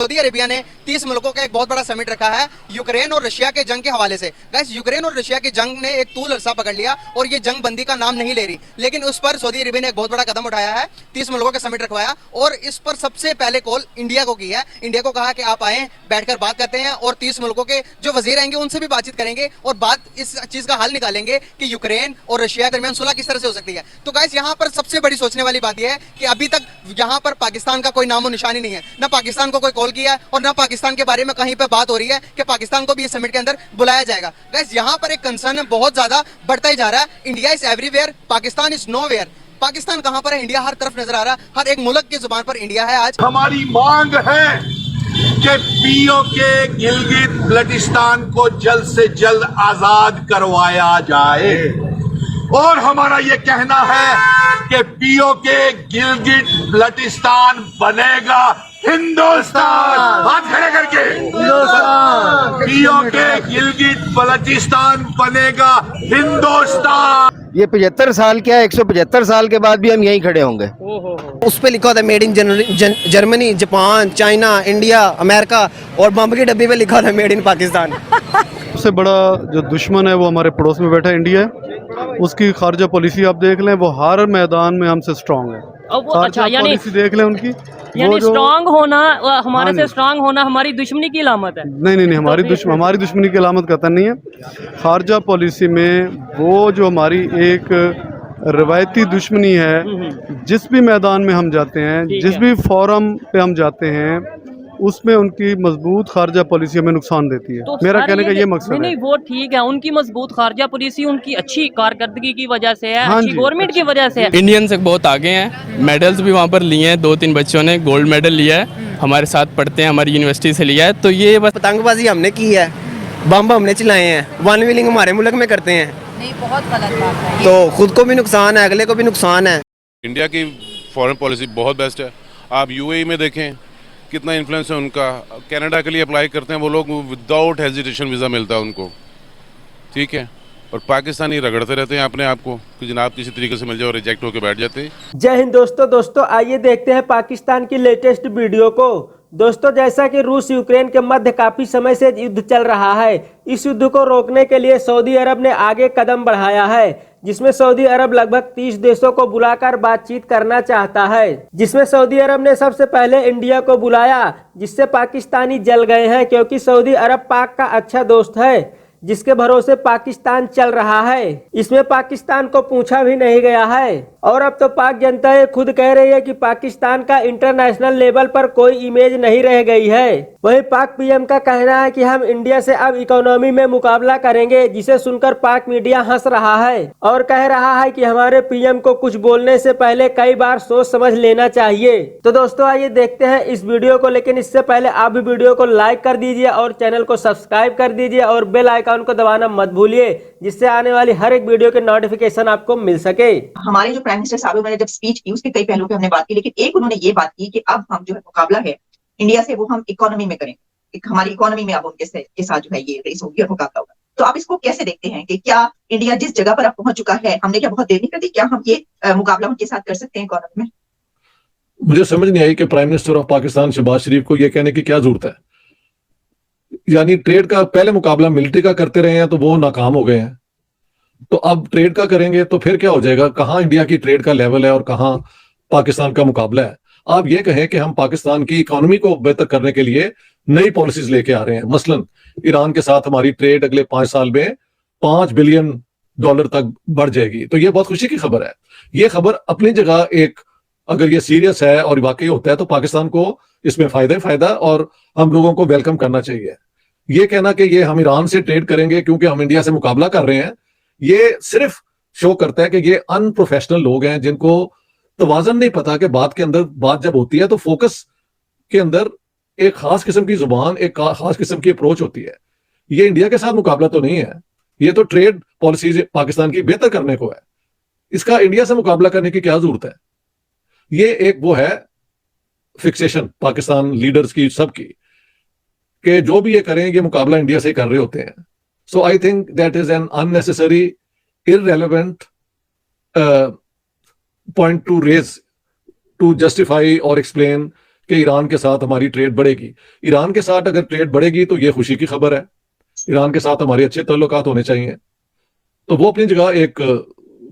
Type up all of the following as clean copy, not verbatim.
Saudi Arabia ने 30 मुल्कों का एक बहुत बड़ा समिट रखा है यूक्रेन और रशिया के जंग के हवाले से। गाइस, यूक्रेन और रशिया की जंग ने एक तूल अरसा पकड़ लिया और ये जंग बंदी का नाम नहीं ले रही, लेकिन उस पर सऊदी अरेबिया ने एक बहुत बड़ा कदम उठाया है, 30 मुल्कों का समिट रखवाया और इस पर सबसे पहले कॉल इंडिया को की है। इंडिया को कहा कि आप आए, बैठकर बात करते हैं और 30 मुल्कों के जो वजीर आएंगे उनसे भी बातचीत करेंगे और बात इस चीज का हल निकालेंगे कि यूक्रेन और रशिया के दरमियान सुलह किस तरह से हो सकती है। तो गाइस, यहाँ पर सबसे बड़ी सोचने वाली बात यह है कि अभी तक यहाँ पर पाकिस्तान का कोई नामो निशानी नहीं है, ना पाकिस्तान को कोई कॉल किया है और ना पाकिस्तान के बारे में कहीं पे बात हो रही है कि पाकिस्तान को भी इस समिट के अंदर बुलाया जाएगा। गाइस, यहाँ पर एक कंसर्न बहुत ज्यादा बढ़ता ही जा रहा है। India is everywhere, Pakistan is nowhere. Pakistan कहां पर है, इंडिया हर तरफ नजर आ रहा है, हर एक मुल्क की जुबान पर इंडिया है। आज हमारी मांग है कि पीओके गिलगित बल्टिस्तान को जल्द से जल्द आजाद करवाया जाए और हमारा ये कहना है कि पीओके गिलगित बल्टिस्तान बनेगा हिंदुस्तान। हाथ खड़े करके पीओके गिलगित बल्टिस्तान बनेगा हिंदुस्तान। ये 75 साल क्या, 175 साल के बाद भी हम यहीं खड़े होंगे। उस पे लिखा था made in Germany, Japan, China, India, America और बम की डब्बी पे लिखा था मेड इन पाकिस्तान। सबसे बड़ा जो दुश्मन है वो हमारे पड़ोस में बैठा है, इंडिया है। उसकी खारजा पॉलिसी आप देख लें, वो हर मैदान में हमसे स्ट्रांग है। अच्छा, यानी पॉलिसी देख लें उनकी, यानी स्ट्रांग होना, हमारे से स्ट्रांग होना हमारी दुश्मनी की अलामत है। नहीं, हमारी दुश्मनी की अलामत कहता नहीं है। खारजा पॉलिसी में वो जो हमारी एक रवायती दुश्मनी है, जिस भी मैदान में हम जाते हैं, जिस भी फोरम पे हम जाते हैं, उसमें उनकी मजबूत खारजा पॉलिसी हमें नुकसान देती है। तो मेरा कहने का ये मकसद है। नहीं, वो ठीक है, उनकी मजबूत खारजा पॉलिसी उनकी अच्छी कारकर्दगी की वजह से है, हाँ अच्छी गवर्नमेंट की वजह से है। इंडियन से बहुत आगे हैं, मेडल्स भी वहाँ पर लिए हैं, 2-3 बच्चों ने गोल्ड मेडल लिया है, हमारे साथ पढ़ते हैं, हमारी यूनिवर्सिटी से लिया है। तो ये बस पतंगबाजी हमने की है, बम हमने चलाए हैं, वन व्हीलिंग हमारे मुल्क में करते हैं। नहीं, बहुत गलत बात है। तो खुद को भी नुकसान है, अगले को भी नुकसान है। इंडिया की फॉरेन पॉलिसी बहुत बेस्ट है। आप यूएई में देखें कितना इन्फ्लुएंस है उनका। कनाडा के लिए अप्लाई करते हैं वो लोग, विदाउट हेजिटेशन वीज़ा मिलता है उनको, ठीक है। और पाकिस्तानी रगड़ते रहते हैं अपने आप को कि जनाब किसी तरीके से मिल जाओ, रिजेक्ट होकर बैठ जाते हैं। जय हिंद दोस्तों, आइए देखते हैं पाकिस्तान की लेटेस्ट वीडियो को। दोस्तों, जैसा कि रूस यूक्रेन के मध्य काफी समय से युद्ध चल रहा है, इस युद्ध को रोकने के लिए सऊदी अरब ने आगे कदम बढ़ाया है, जिसमें सऊदी अरब लगभग 30 देशों को बुलाकर बातचीत करना चाहता है। जिसमें सऊदी अरब ने सबसे पहले इंडिया को बुलाया, जिससे पाकिस्तानी जल गए हैं, क्योंकि सऊदी अरब पाक का अच्छा दोस्त है, जिसके भरोसे पाकिस्तान चल रहा है। इसमें पाकिस्तान को पूछा भी नहीं गया है और अब तो पाक जनता ये खुद कह रही है कि पाकिस्तान का इंटरनेशनल लेवल पर कोई इमेज नहीं रह गई है। वहीं पाक पीएम का कहना है कि हम इंडिया से अब इकोनॉमी में मुकाबला करेंगे, जिसे सुनकर पाक मीडिया हंस रहा है और कह रहा है कि हमारे पीएम को कुछ बोलने से पहले कई बार सोच समझ लेना चाहिए। तो दोस्तों, आइए देखते हैं इस वीडियो को, लेकिन इससे पहले आप भी वीडियो को लाइक कर दीजिए और चैनल को सब्सक्राइब कर दीजिए और बेल आइकन को दबाना मत भूलिए, जिससे आने वाली हर एक वीडियो के नोटिफिकेशन आपको मिल सके। हमारे जो प्राइम मिनिस्टर साहब, उन्होंने जब स्पीच की उसके कई पहलुओं पे हमने बात की, लेकिन एक उन्होंने ये बात की कि अब हम जो है मुकाबला है इंडिया से, वो हम इकोनॉमी में करें। हमारी इकोनॉमी में अब उनके साथ जो है ये रेस होगी और मुकाबला होगा। तो आप इसको कैसे देखते हैं कि क्या इंडिया जिस जगह पर अब पहुंच चुका है, हमने क्या बहुत देर नहीं कर दी, क्या हम ये मुकाबला उनके साथ कर सकते हैं इकोनॉमी में? मुझे समझ नहीं आई कि prime minister of Pakistan Shehbaz Sharif को यह कहने की क्या जरूरत है। यानी ट्रेड का पहले मुकाबला मिलिट्री का करते रहे हैं तो वो नाकाम हो गए हैं, तो अब ट्रेड का करेंगे तो फिर क्या हो जाएगा? कहां इंडिया की ट्रेड का लेवल है और कहां पाकिस्तान का मुकाबला है? आप ये कहें कि हम पाकिस्तान की इकोनॉमी को बेहतर करने के लिए नई पॉलिसीज लेके आ रहे हैं। मसलन ईरान के साथ हमारी ट्रेड अगले 5 साल में $5 बिलियन तक बढ़ जाएगी, तो ये बहुत खुशी की खबर है। ये खबर अपनी जगह एक, अगर ये सीरियस है और वाकई होता है तो पाकिस्तान को इसमें फायदा और हम लोगों को वेलकम करना चाहिए। ये कहना कि ये हम ईरान से ट्रेड करेंगे क्योंकि हम इंडिया से मुकाबला कर रहे हैं, ये सिर्फ शो करता है कि ये अनप्रोफेशनल लोग हैं, जिनको तवाज़न नहीं पता कि बात के अंदर, बात जब होती है तो फोकस के अंदर एक खास किस्म की जुबान, एक खास किस्म की अप्रोच होती है। ये इंडिया के साथ मुकाबला तो नहीं है, ये तो ट्रेड पॉलिसीज पाकिस्तान की बेहतर करने को है। इसका इंडिया से मुकाबला करने की क्या जरूरत है? ये एक वो है फिक्सेशन पाकिस्तान लीडर्स की, सबकी, कि जो भी ये करें ये मुकाबला इंडिया से कर रहे होते हैं। So I think that is an unnecessary irrelevant point to raise, to justify और एक्सप्लेन कि ईरान के साथ हमारी ट्रेड बढ़ेगी। ईरान के साथ अगर ट्रेड बढ़ेगी तो ये खुशी की खबर है, ईरान के साथ हमारे अच्छे ताल्लुकात होने चाहिए। तो वो अपनी जगह एक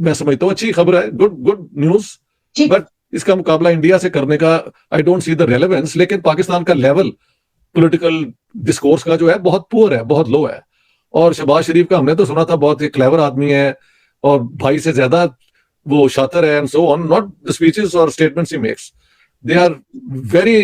मैं समझता हूँ अच्छी खबर है, गुड न्यूज। बट इसका मुकाबला इंडिया से करने का I don't see the relevance. लेकिन पाकिस्तान का लेवल पॉलिटिकल डिस्कोर्स का जो है बहुत पुअर है, बहुत लो है। और शहबाज शरीफ का हमने तो सुना था बहुत ही क्लेवर आदमी है और भाई से ज्यादा वो शातिर है and so on. Not the speeches और स्टेटमेंट्स ही makes, they are very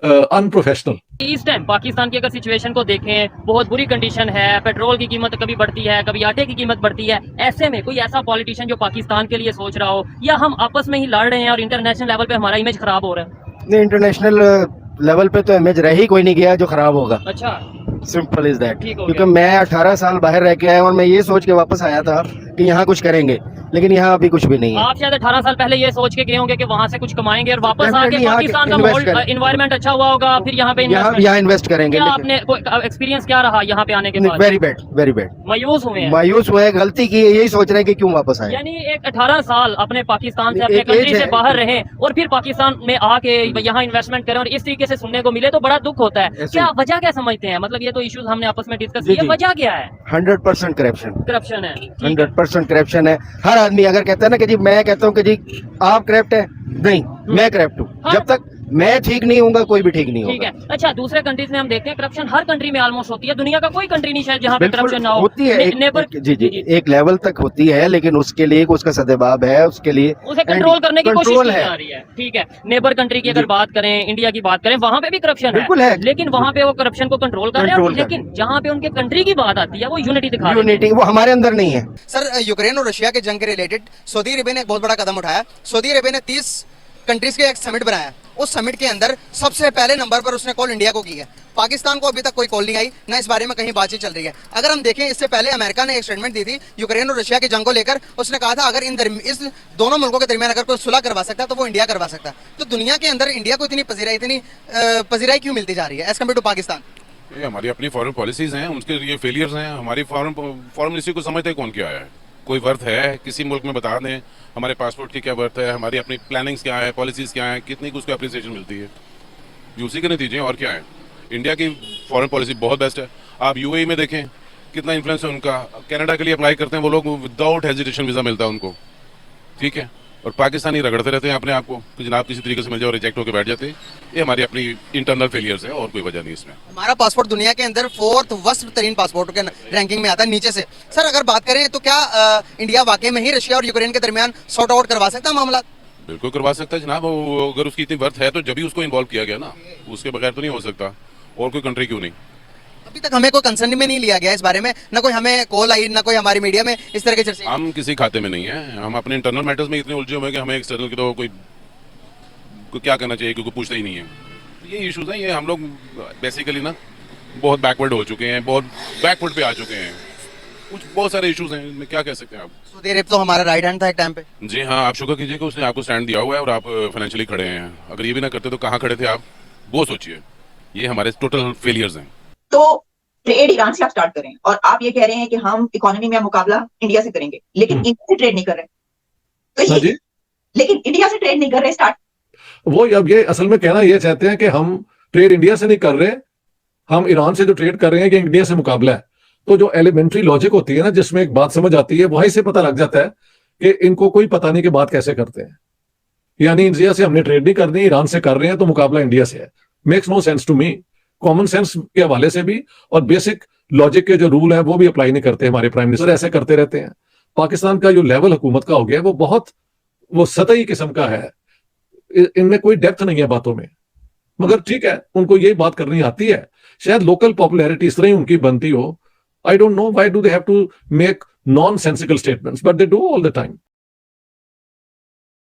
unprofessional. इस टाइम पाकिस्तान की अगर सिचुएशन को देखें, बहुत बुरी कंडीशन है, पेट्रोल की कीमत कभी बढ़ती है, कभी आटे की कीमत बढ़ती है। ऐसे में कोई ऐसा पॉलिटिशियन जो पाकिस्तान के लिए सोच रहा हो, या हम आपस में ही लड़ रहे हैं और इंटरनेशनल लेवल पे हमारा इमेज खराब हो रहा है? नहीं, इंटरनेशनल लेवल पे तो इमेज रह ही कोई नहीं गया जो खराब होगा। अच्छा, सिंपल इज दैट। ठीक हो क्योंकि गया। मैं 18 साल बाहर रह के आया और मैं ये सोच के वापस आया था कि यहाँ कुछ करेंगे, लेकिन यहाँ अभी कुछ भी नहीं है। आप शायद 18 साल पहले ये सोच के गए होंगे कि वहाँ से कुछ कमाएंगे और वापस Definitely आके यहाँ पाकिस्तान का invest माहौल, करें। एनवायरनमेंट अच्छा हुआ होगा, फिर यहाँ पे यहाँ इन्वेस्ट करेंगे। क्या आपने एक्सपीरियंस क्या रहा यहाँ पे आने के बाद? Very bad, very bad. मायूस हुए हैं? मायूस हुए, गलती की है, यही सोच रहे हैं कि क्यों वापस आए। यानी एक 18 साल अपने पाकिस्तान से, अपने एक कंट्री एज से है। बाहर रहे और फिर पाकिस्तान में आके यहाँ इन्वेस्टमेंट करें और इस तरीके से सुनने को मिले तो बड़ा दुख होता है। ऐसे क्या वजह क्या समझते हैं? मतलब ये तो इश्यूज हमने आपस में डिस्कस जी, किए, जी। वजह क्या है? 100% करप्शन, करप्शन है, ठीक है। 100% करप्शन है। हर आदमी अगर कहता है ना कि जी मैं कहता हूँ कि जी आप करप्ट है, नहीं मैं करप्ट हूँ। हाँ। जब तक मैं ठीक नहीं होऊंगा कोई भी ठीक नहीं ठीक होगा। है। अच्छा, दूसरे कंट्रीज में हम देखते हैं करप्शन हर कंट्री में ऑलमोस्ट होती है। दुनिया का कोई कंट्री नहीं शायद जहाँ पे बिल्कुल करप्शन ना हो। होती है, जी जी एक लेवल तक होती है, लेकिन उसके लिए उसका सद्भाव है, उसके लिए उसे कंट्रोल करने की कोशिश कंट्रोल की जा रही है। ठीक है, नेबर कंट्री की अगर बात करें, इंडिया की बात करें, वहाँ पे भी करप्शन बिल्कुल है। लेकिन वहाँ पे वो करप्शन को कंट्रोल कर रहे हैं। कंट्रोल कर लेकिन जहाँ पे उनके कंट्री की बात आती है वो यूनिटी दिखा रहे हैं। यूनिटी वो हमारे अंदर नहीं है। सर, यूक्रेन और रशिया के जंग के रिलेटेड सऊदी अरेबिया ने एक बहुत बड़ा कदम उठाया। सऊदी अरेबिया ने 30 कंट्रीज के एक समिट बनाया। उस समिट के अंदर सबसे पहले नंबर पर उसने कॉल इंडिया को की है। पाकिस्तान को अभी तक कोई कॉल नहीं आई, ना इस बारे में कहीं बातचीत चल रही है। अगर हम देखें, इससे पहले अमेरिका ने एक स्टेटमेंट दी थी यूक्रेन और रशिया की जंग को लेकर। उसने कहा था अगर इस दोनों मुल्कों के दरमियान अगर कोई सुलह करवा सकता है तो वो इंडिया करवा सकता है। तो दुनिया के अंदर इंडिया को इतनी पजीराई क्यों मिलती जा रही है एज कम्पेयर टू पाकिस्तान? ये हमारी अपनी फॉरेन पॉलिसीज हैं, उनके ये फेलियर्स हैं। हमारी फॉरेन पॉलिसी को समझते कौन क्या है? कोई वर्थ है किसी मुल्क में? बता दें हमारे पासपोर्ट की क्या वर्थ है, हमारी अपनी प्लानिंग्स क्या है, पॉलिसीज क्या है, कितनी उसको अप्रिसिएशन मिलती है, ये उसी के नतीजे और क्या है। इंडिया की फॉरेन पॉलिसी बहुत बेस्ट है। आप यूएई में देखें कितना इन्फ्लुएंस है उनका। कनाडा के लिए अप्लाई करते हैं वो लोग, विदाउट हेजिटेशन वीज़ा मिलता है उनको, ठीक है। और पाकिस्तानी रगड़ते रहते हैं अपने आप को कि जनाब किसी तरीके से मिल जाओ, रिजेक्ट होकर बैठ जाते हैं। ये हमारी अपनी इंटरनल फेलियर्स है और कोई वजह नहीं इसमें। हमारा पासपोर्ट दुनिया के अंदर 4th वर्स्ट तरीन पासपोर्ट के रैंकिंग में आता है, नीचे से। सर, अगर बात करें तो क्या इंडिया वाकई में ही रशिया और यूक्रेन के दरमियान सॉर्ट आउट करवा सकता है मामला? बिल्कुल करवा सकता है जनाब। अगर उसकी इतनी वर्थ है तो जब भी उसको इन्वॉल्व किया गया ना, उसके बगैर तो नहीं हो सकता। और कोई कंट्री क्यों नहीं? अभी तक हमें कोई कंसर्न में नहीं लिया गया इस बारे में, ना कोई हमें कॉल आई, ना कोई हमारी मीडिया में इस तरह के चर्चे। हम किसी खाते में नहीं है। हम अपने इंटरनल मैटर्स में इतने उलझे हुए हैं कि हमें एक्सटर्नल की तो कोई क्या करना चाहिए क्योंकि पूछता ही नहीं है। ये इश्यूज हैं, ये हम लोग बेसिकली ना बहुत बैकवर्ड हो चुके हैं, बहुत बैकवर्ड पे आ चुके हैं। कुछ बहुत सारे इश्यूज हैं, इनमें क्या कह सकते हैं आप। सऊदी अरब तो हमारा राइट हैंड था एक टाइम पे। जी हाँ, आप शुक्र कीजिए कि उसने आपको स्टैंड दिया हुआ है और आप फाइनेंशियली खड़े हैं। अगर ये भी ना करते तो कहाँ खड़े थे आप, वो सोचिए। ये हमारे टोटल फेलियर्स हैं। तो ट्रेड ईरान से आप स्टार्ट करें और आप ये कह रहे हैं कि हम इकोनॉमी में मुकाबला इंडिया से करेंगे, लेकिन इंडिया से ट्रेड नहीं कर रहे। तो ये लेकिन इंडिया से ट्रेड नहीं कर रहे स्टार्ट। वो अब ये असल में कहना ये चाहते हैं कि हम ट्रेड इंडिया से नहीं कर रहे, हम ईरान से जो ट्रेड कर रहे हैं कि इंडिया से मुकाबला है। तो जो एलिमेंट्री लॉजिक होती है ना, जिसमें एक बात समझ आती है, वहीं से पता लग जाता है कि इनको कोई पता नहीं कि बात कैसे करते हैं। यानी इंडिया से हमने ट्रेड नहीं करनी, ईरान से कर रहे हैं तो मुकाबला इंडिया से है। Makes no sense to me. Common sense के हवाले से भी और बेसिक लॉजिक के जो रूल है वो भी अप्लाई नहीं करते हमारे प्राइम मिनिस्टर, ऐसे करते रहते हैं। पाकिस्तान का जो लेवल हुकूमत का हो गया वो बहुत सतही किस्म का है, इनमें कोई डेप्थ नहीं है बातों में। मगर ठीक है, उनको यही बात करनी आती है। शायद लोकल पॉपुलैरिटी इस तरह ही उनकी बनती हो। I don't know why do they have to make nonsensical statements, but they do all the time.